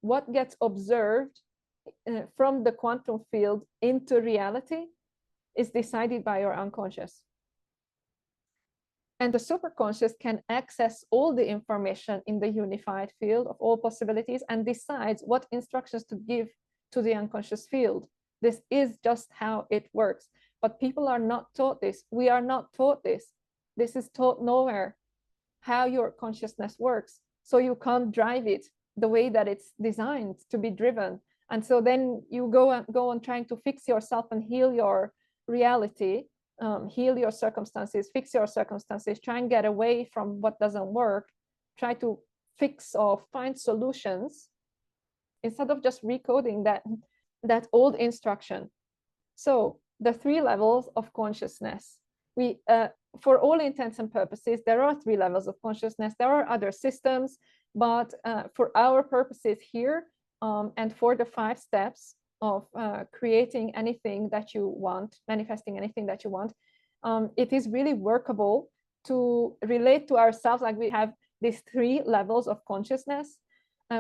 what gets observed from the quantum field into reality is decided by your unconscious. And the superconscious can access all the information in the unified field of all possibilities and decides what instructions to give to the unconscious field. This is just how it works. But people are not taught this. We are not taught this. This is taught nowhere, how your consciousness works. So you can't drive it the way that it's designed to be driven. And so then you go on trying to fix yourself and heal your reality, heal your circumstances, fix your circumstances, try and get away from what doesn't work, try to fix or find solutions instead of just recoding that old instruction. So the 3 levels of consciousness. We, for all intents and purposes, there are 3 levels of consciousness. There are other systems, but for our purposes here, and for the 5 steps of creating anything that you want, manifesting anything that you want, it is really workable to relate to ourselves like we have these 3 levels of consciousness,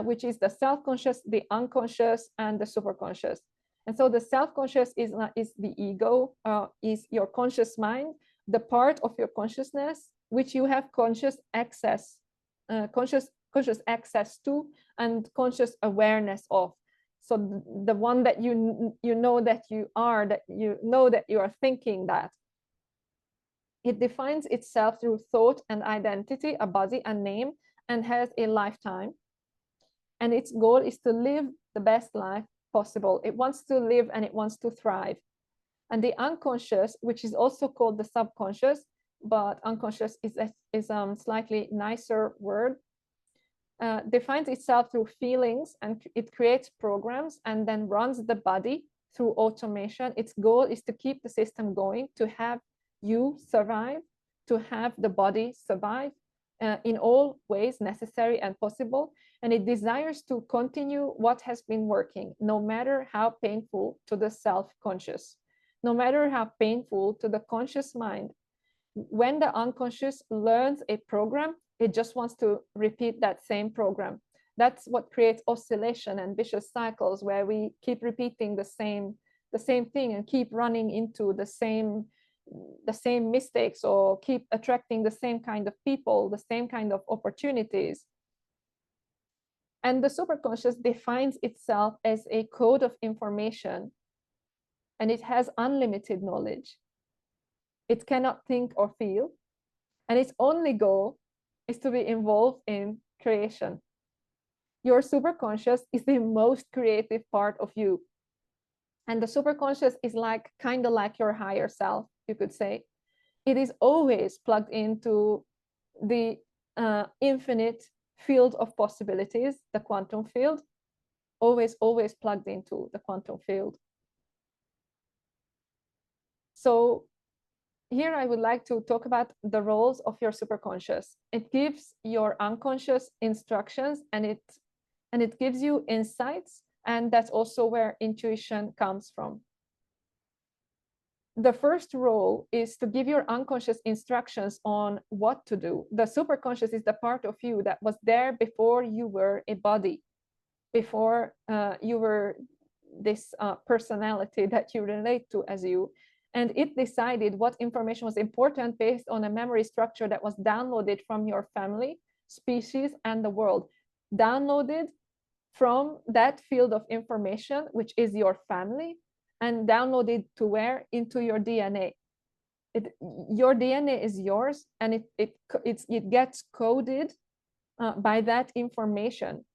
which is the self-conscious, the unconscious, and the superconscious. And so the self-conscious is the ego, is your conscious mind, the part of your consciousness which you have conscious access to and conscious awareness of. So the one that you know that you are, that you know that you are thinking that. It defines itself through thought and identity, a body and name, and has a lifetime. And its goal is to live the best life possible. It wants to live and it wants to thrive. And the unconscious, which is also called the subconscious, but unconscious is a slightly nicer word, defines itself through feelings, and it creates programs and then runs the body through automation. Its goal is to keep the system going, to have you survive, to have the body survive in all ways necessary and possible. And it desires to continue what has been working, no matter how painful to the self-conscious, no matter how painful to the conscious mind. When the unconscious learns a program, it just wants to repeat that same program. That's what creates oscillation and vicious cycles, where we keep repeating the same thing and keep running into the same mistakes, or keep attracting the same kind of people, the same kind of opportunities. And the superconscious defines itself as a code of information, and it has unlimited knowledge. It cannot think or feel, and its only goal is to be involved in creation. Your superconscious is the most creative part of you. And the superconscious is kind of like your higher self, you could say. It is always plugged into the infinite field of possibilities, the quantum field, always plugged into the quantum field. So here I would like to talk about the roles of your superconscious. It gives your unconscious instructions, and it gives you insights, and that's also where intuition comes from. The first role is to give your unconscious instructions on what to do. The superconscious is the part of you that was there before you were a body, before you were this personality that you relate to as you. And it decided what information was important based on a memory structure that was downloaded from your family, species, and the world. Downloaded from that field of information, which is your family, and downloaded to where? Into your DNA. Your DNA is yours, and it gets coded by that information.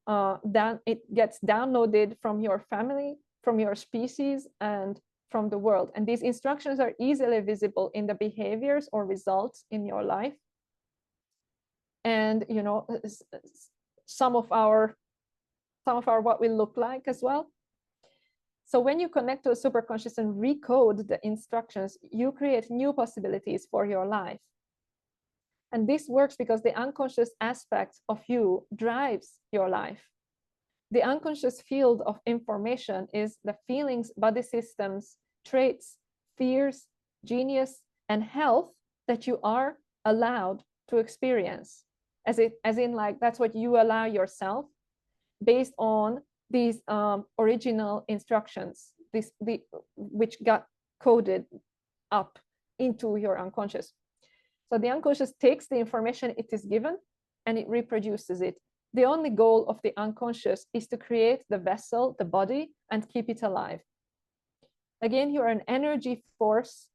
It gets downloaded from your family, from your species, and from the world. And these instructions are easily visible in the behaviors or results in your life. And some of our what we look like as well. So when you connect to the superconscious and recode the instructions, you create new possibilities for your life. And this works because the unconscious aspect of you drives your life. The unconscious field of information is the feelings, body systems, traits, fears, genius, and health that you are allowed to experience. As in, like, that's what you allow yourself. based on these original instructions, which got coded up into your unconscious. So the unconscious takes the information it is given and it reproduces it. The only goal of the unconscious is to create the vessel, the body, and keep it alive. Again, you're an energy force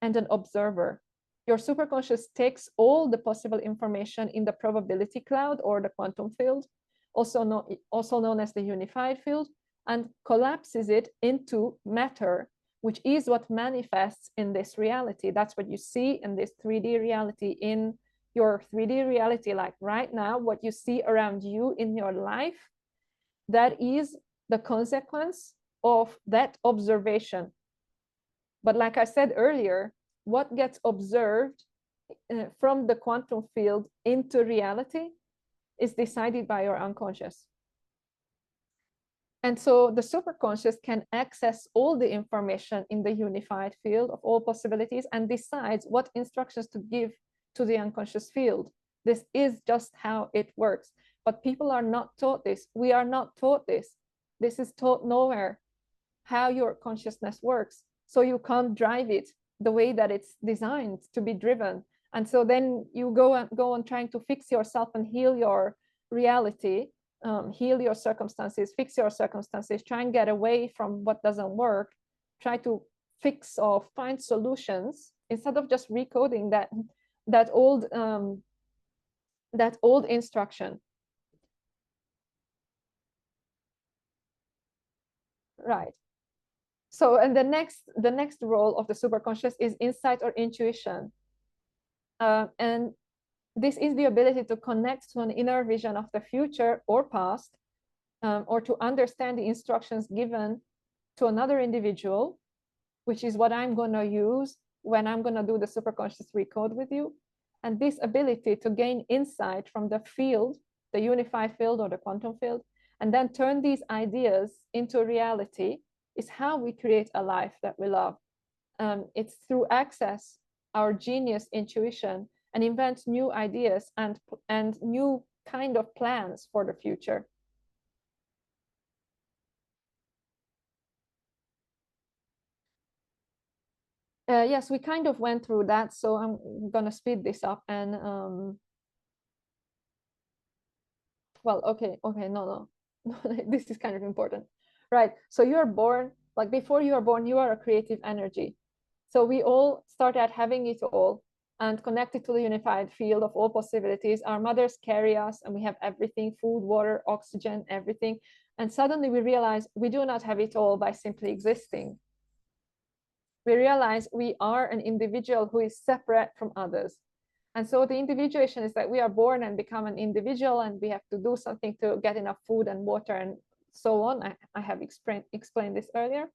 and an observer. Your superconscious takes all the possible information in the probability cloud or the quantum field, also known as the unified field, and collapses it into matter, which is what manifests in this reality. That's what you see in this 3D reality. In your 3D reality, like right now, what you see around you in your life, that is the consequence of that observation. But like I said earlier, what gets observed from the quantum field into reality is decided by your unconscious. And so the superconscious can access all the information in the unified field of all possibilities and decides what instructions to give to the unconscious field. This is just how it works. But people are not taught this. We are not taught this. This is taught nowhere, how your consciousness works. So you can't drive it the way that it's designed to be driven. And so then you go on trying to fix yourself and heal your reality, heal your circumstances, fix your circumstances, try and get away from what doesn't work, try to fix or find solutions instead of just recoding that old instruction. Right. So, and the next role of the superconscious is insight or intuition. And this is the ability to connect to an inner vision of the future or past, or to understand the instructions given to another individual, which is what I'm going to use when I'm going to do the superconscious recode with you. And this ability to gain insight from the field, the unified field or the quantum field, and then turn these ideas into reality is how we create a life that we love. It's through access our genius intuition and invent new ideas and new kind of plans for the future. Yes, we kind of went through that, so I'm gonna speed this up and well, okay, no. This is kind of important, right? So you're born, like before you are born, you are a creative energy. So we all started having it all and connected to the unified field of all possibilities. Our mothers carry us and we have everything, food, water, oxygen, everything. And suddenly we realize we do not have it all by simply existing. We realize we are an individual who is separate from others. And so the individuation is that we are born and become an individual and we have to do something to get enough food and water and so on. I have explained this earlier.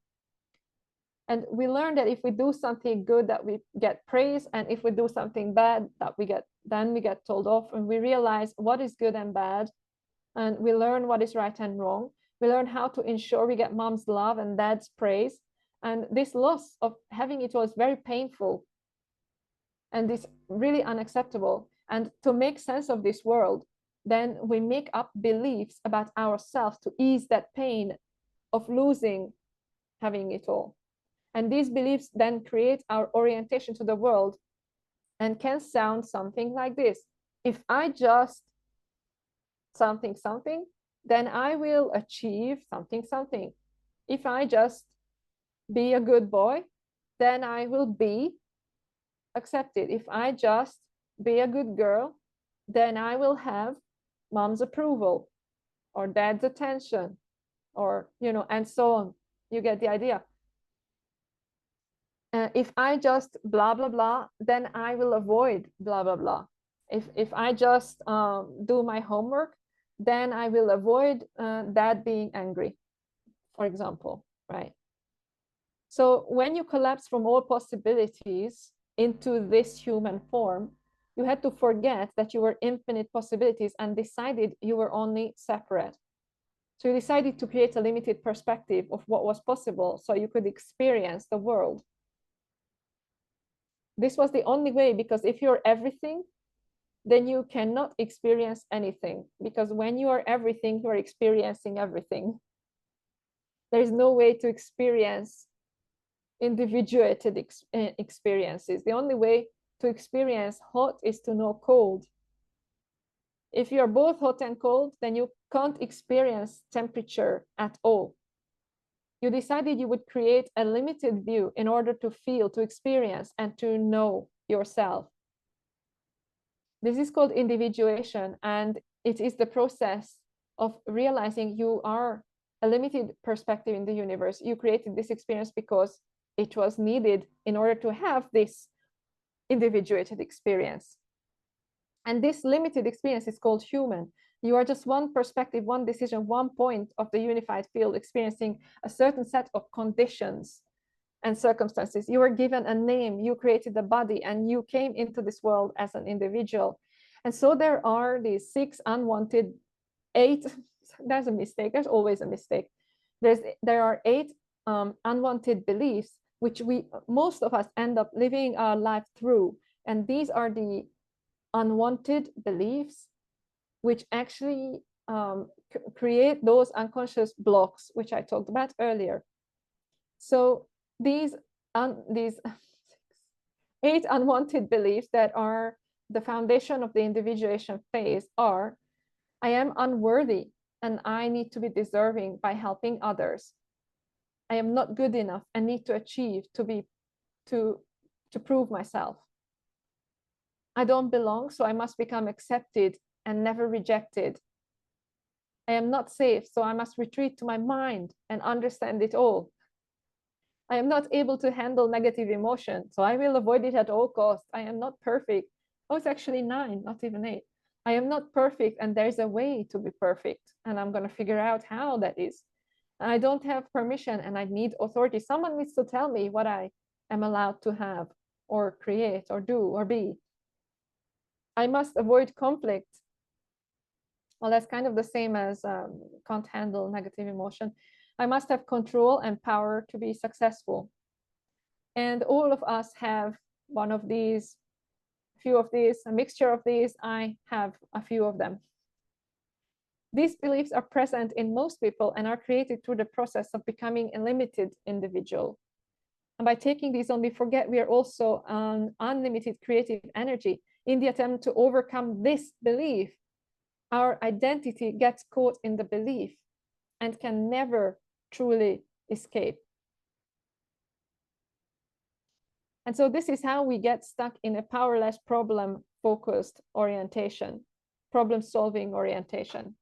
And we learn that if we do something good, that we get praise, and if we do something bad, that we get told off. And we realize what is good and bad, and we learn what is right and wrong. We learn how to ensure we get mom's love and dad's praise. And this loss of having it was very painful, and it's really unacceptable. And to make sense of this world, then we make up beliefs about ourselves to ease that pain of losing having it all. And these beliefs then create our orientation to the world and can sound something like this. If I just something, then I will achieve something. If I just be a good boy, then I will be accepted. If I just be a good girl, then I will have mom's approval or dad's attention, or, and so on. You get the idea. If I just blah, blah, blah, then I will avoid blah, blah, blah. If I just do my homework, then I will avoid dad being angry, for example, right? So when you collapse from all possibilities into this human form, you had to forget that you were infinite possibilities and decided you were only separate. So you decided to create a limited perspective of what was possible so you could experience the world. This was the only way, because if you're everything, then you cannot experience anything, because when you are everything, you are experiencing everything. There is no way to experience individuated experiences. The only way to experience hot is to know cold. If you're both hot and cold, then you can't experience temperature at all. You decided you would create a limited view in order to feel, to experience, and to know yourself. This is called individuation, and it is the process of realizing you are a limited perspective in the universe. You created this experience because it was needed in order to have this individuated experience. And this limited experience is called human. You are just one perspective, one decision, one point of the unified field experiencing a certain set of conditions and circumstances. You were given a name, you created a body, and you came into this world as an individual. And so there are these eight, there's a mistake, there's always a mistake. There are eight unwanted beliefs, which most of us end up living our life through. And these are the unwanted beliefs which actually create those unconscious blocks, which I talked about earlier. So these eight unwanted beliefs that are the foundation of the individuation phase are: I am unworthy and I need to be deserving by helping others. I am not good enough and need to achieve to prove myself. I don't belong, so I must become accepted and never rejected. I am not safe, so I must retreat to my mind and understand it all. I am not able to handle negative emotion, so I will avoid it at all costs. I am not perfect. Oh, it's actually 9, not even 8. I am not perfect, and there's a way to be perfect, and I'm going to figure out how that is. And I don't have permission, and I need authority. Someone needs to tell me what I am allowed to have or create or do or be. I must avoid conflict. Well, that's kind of the same as can't handle negative emotion. I must have control and power to be successful. And all of us have one of these, a few of these, a mixture of these. I have a few of them. These beliefs are present in most people and are created through the process of becoming a limited individual. And by taking these on, we forget we are also an unlimited creative energy. In the attempt to overcome this belief, our identity gets caught in the belief and can never truly escape. And so this is how we get stuck in a powerless, problem-focused orientation, problem-solving orientation.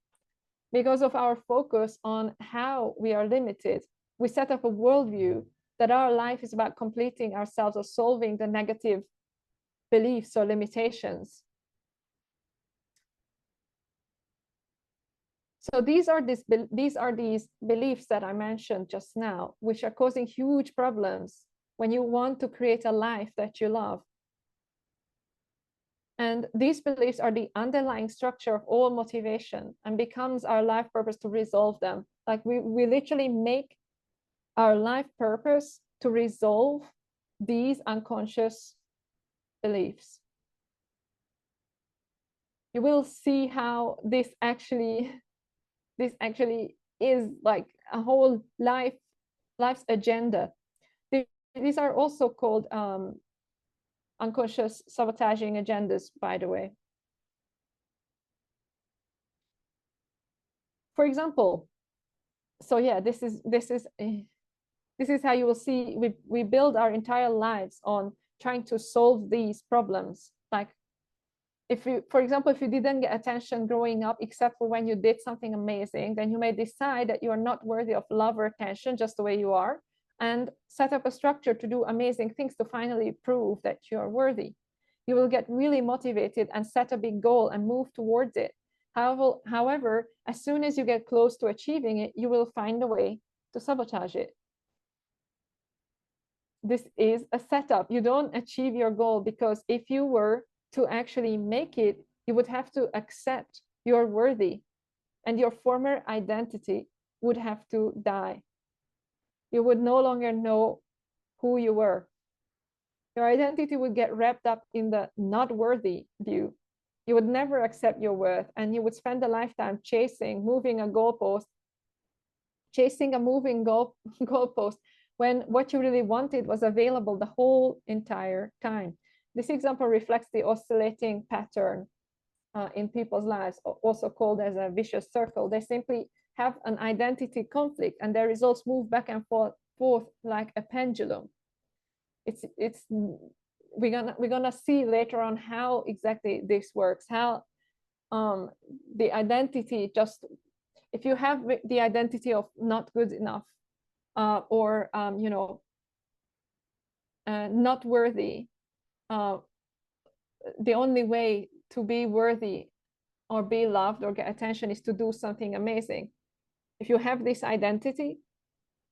Because of our focus on how we are limited, we set up a worldview that our life is about completing ourselves or solving the negative beliefs or limitations. So these are these beliefs that I mentioned just now, which are causing huge problems when you want to create a life that you love. And these beliefs are the underlying structure of all motivation and becomes our life purpose to resolve them. Like we literally make our life purpose to resolve these unconscious beliefs. You will see how this actually is like a whole life's agenda. These are also called unconscious sabotaging agendas, by the way. For example, so yeah, this is how you will see we build our entire lives on trying to solve these problems. Like for example, if you didn't get attention growing up, except for when you did something amazing, then you may decide that you are not worthy of love or attention just the way you are, and set up a structure to do amazing things to finally prove that you are worthy. You will get really motivated and set a big goal and move towards it. However, as soon as you get close to achieving it, you will find a way to sabotage it. This is a setup. You don't achieve your goal, because if you were to actually make it, you would have to accept you're worthy, and your former identity would have to die. You would no longer know who you were. Your identity would get wrapped up in the not worthy view. You would never accept your worth, and you would spend a lifetime moving a goalpost, chasing a moving goalpost, when what you really wanted was available the whole entire time. This example reflects the oscillating pattern in people's lives, also called as a vicious circle. They simply have an identity conflict, and their results move back and forth like a pendulum. We're gonna see later on how exactly this works, how the identity, just if you have the identity of not good enough, or not worthy, the only way to be worthy or be loved or get attention is to do something amazing. If you have this identity,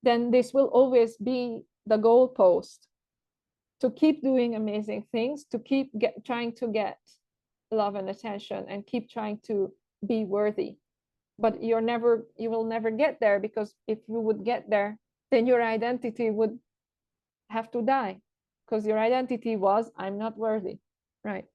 then this will always be the goalpost to keep doing amazing things, to keep trying to get love and attention, and keep trying to be worthy. But you will never get there, because if you would get there, then your identity would have to die, because your identity was, I'm not worthy, right?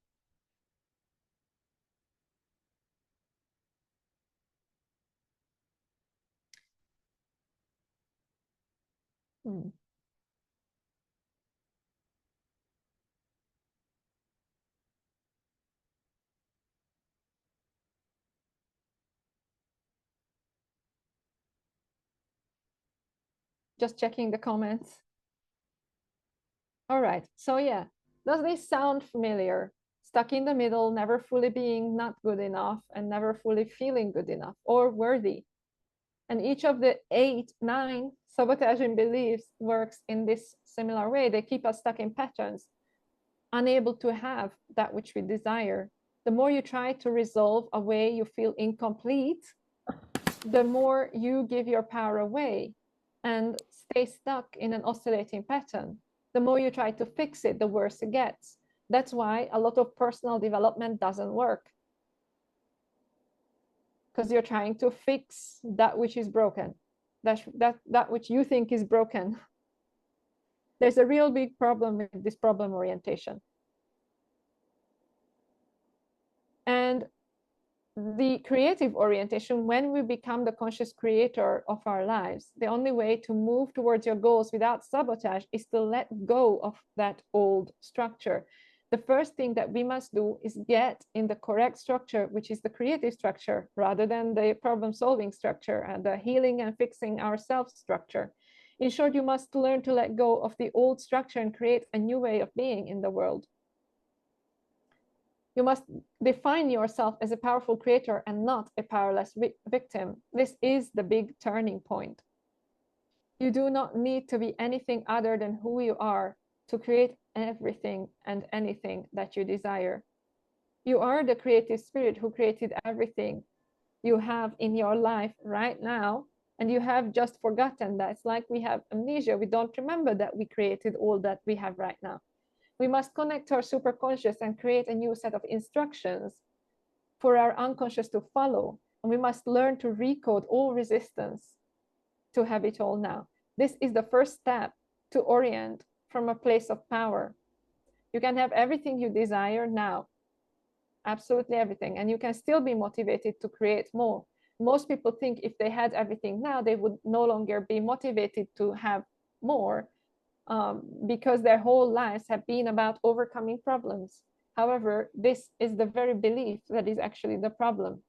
Hmm. Just checking the comments. All right, so yeah, does this sound familiar? Stuck in the middle, never fully being not good enough, and never fully feeling good enough or worthy. And each of the 9 sabotaging beliefs works in this similar way. They keep us stuck in patterns, unable to have that which we desire. The more you try to resolve a way you feel incomplete, the more you give your power away and stay stuck in an oscillating pattern. The more you try to fix it, the worse it gets. That's why a lot of personal development doesn't work, because you're trying to fix that which is broken, that which you think is broken. There's a real big problem with this problem orientation. And the creative orientation, when we become the conscious creator of our lives, the only way to move towards your goals without sabotage is to let go of that old structure. The first thing that we must do is get in the correct structure, which is the creative structure, rather than the problem-solving structure and the healing and fixing ourselves structure. In short, you must learn to let go of the old structure and create a new way of being in the world. You must define yourself as a powerful creator and not a powerless victim. This is the big turning point. You do not need to be anything other than who you are to create everything and anything that you desire. You are the creative spirit who created everything you have in your life right now, and you have just forgotten that. It's like we have amnesia. We don't remember that we created all that we have right now. We must connect to our superconscious and create a new set of instructions for our unconscious to follow. And we must learn to recode all resistance to have it all now. This is the first step to orient from a place of power. You can have everything you desire now, absolutely everything, and you can still be motivated to create more. Most people think if they had everything now, they would no longer be motivated to have more, because their whole lives have been about overcoming problems. However, this is the very belief that is actually the problem.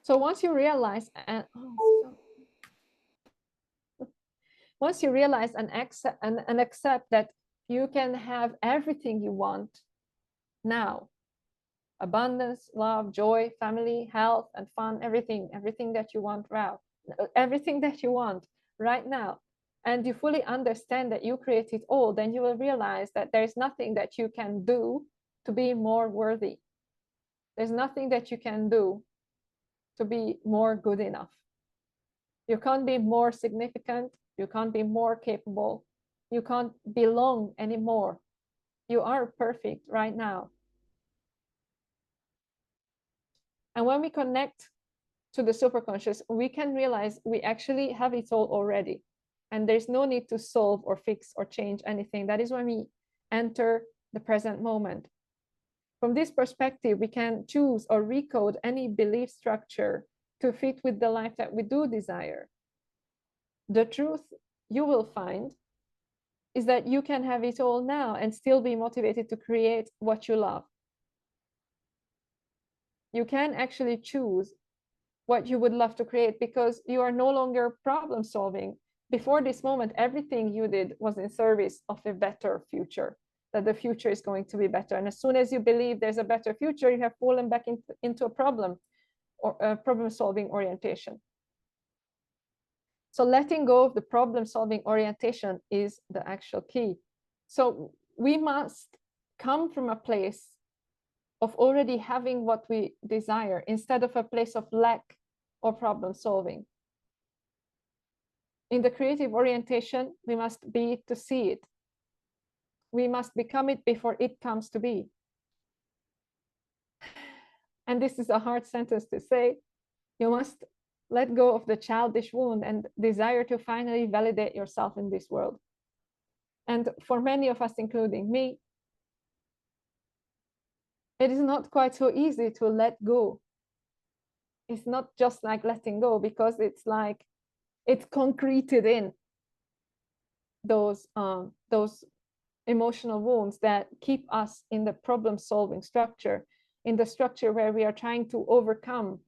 So once you realize and accept that you can have everything you want now, abundance, love, joy, family, health, and fun, everything that you want, everything that you want right now, and you fully understand that you create it all, then you will realize that there's nothing that you can do to be more worthy. There's nothing that you can do to be more good enough. You can't be more significant. You can't be more capable. You can't belong anymore. You are perfect right now. And when we connect to the superconscious, we can realize we actually have it all already. And there's no need to solve or fix or change anything. That is when we enter the present moment. From this perspective, we can choose or recode any belief structure to fit with the life that we do desire. The truth you will find is that you can have it all now and still be motivated to create what you love. You can actually choose what you would love to create because you are no longer problem solving. Before this moment, everything you did was in service of a better future, that the future is going to be better. And as soon as you believe there's a better future, you have fallen back into a problem or a problem solving orientation. So letting go of the problem solving orientation is the actual key. So we must come from a place of already having what we desire instead of a place of lack or problem solving. In the creative orientation, we must be to see it. We must become it before it comes to be. And this is a hard sentence to say. You must let go of the childish wound and desire to finally validate yourself in this world. And for many of us, including me, it is not quite so easy to let go. It's not just like letting go, because it's like it's concreted in those emotional wounds that keep us in the problem-solving structure, in the structure where we are trying to overcome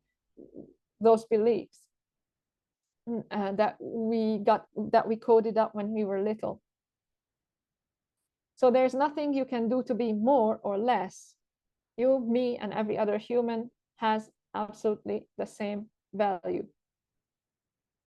those beliefs that we coded up when we were little. So there's nothing you can do to be more or less. You, me, and every other human has absolutely the same value.